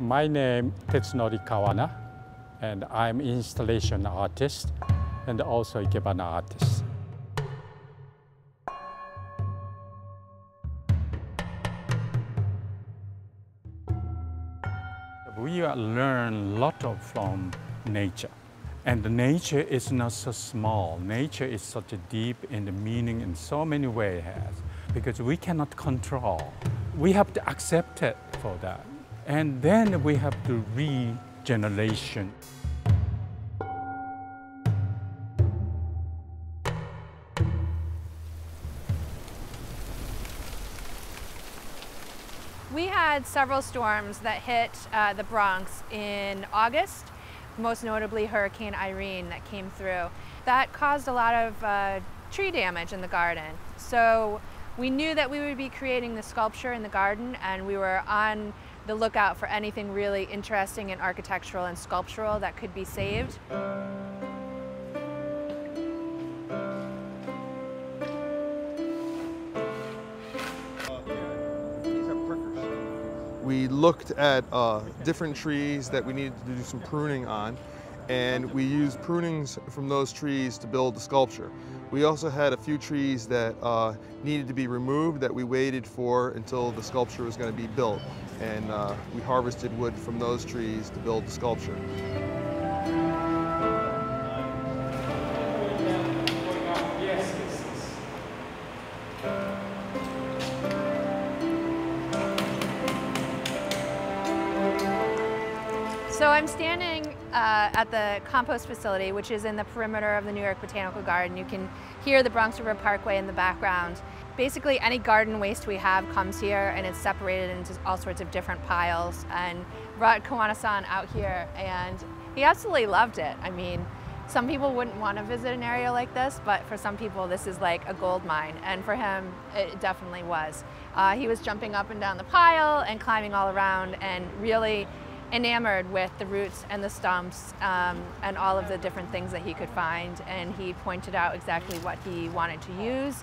My name is Tetsunori Kawana, and I'm installation artist and also ikebana artist. We learn a lot from nature, and the nature is not so small. Nature is such a deep in the meaning in so many ways, because we cannot control. We have to accept it for that. And then we have to regeneration. We had several storms that hit the Bronx in August, most notably Hurricane Irene that came through. That caused a lot of tree damage in the garden. So we knew that we would be creating the sculpture in the garden, and we were on the lookout for anything really interesting and architectural and sculptural that could be saved. We looked at different trees that we needed to do some pruning on, and we used prunings from those trees to build the sculpture. We also had a few trees that needed to be removed that we waited for until the sculpture was going to be built, and we harvested wood from those trees to build the sculpture. So I'm standing at the compost facility, which is in the perimeter of the New York Botanical Garden. You can hear the Bronx River Parkway in the background. Basically, any garden waste we have comes here, and it's separated into all sorts of different piles. And brought Kawana-san out here, and he absolutely loved it. I mean, some people wouldn't want to visit an area like this, but for some people this is like a gold mine, and for him it definitely was. He was jumping up and down the pile and climbing all around, and really enamored with the roots and the stumps and all of the different things that he could find, and he pointed out exactly what he wanted to use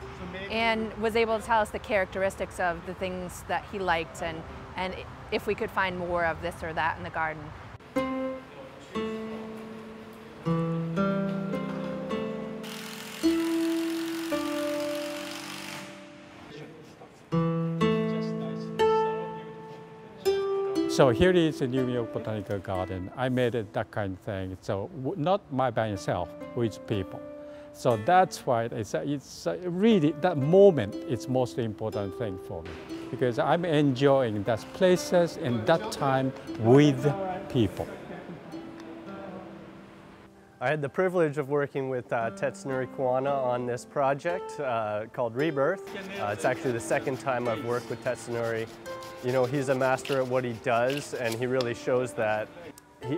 and was able to tell us the characteristics of the things that he liked, and if we could find more of this or that in the garden. So here is the New York Botanical Garden. I made it that kind of thing. So not by myself, with people. So that's why it's really, that moment is most important thing for me, because I'm enjoying those places and that time with people. I had the privilege of working with Tetsunori Kawana on this project called Rebirth. It's actually the second time I've worked with Tetsunori. You know, he's a master at what he does, and he really shows that.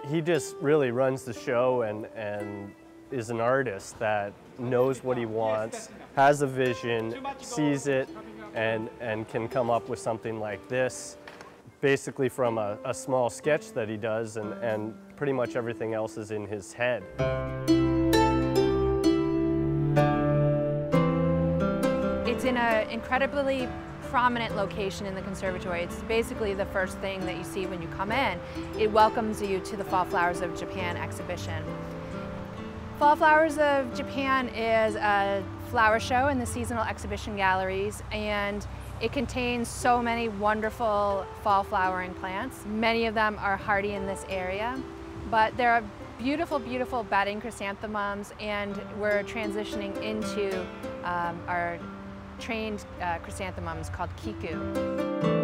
He just really runs the show and is an artist that knows what he wants, has a vision, sees it, and can come up with something like this, basically from a small sketch that he does, and pretty much everything else is in his head. It's in an incredibly prominent location in the conservatory. It's basically the first thing that you see when you come in. It welcomes you to the Fall Flowers of Japan exhibition. Fall Flowers of Japan is a flower show in the seasonal exhibition galleries, and it contains so many wonderful fall flowering plants. Many of them are hardy in this area, but there are beautiful, beautiful budding chrysanthemums, and we're transitioning into our trained chrysanthemums called kiku.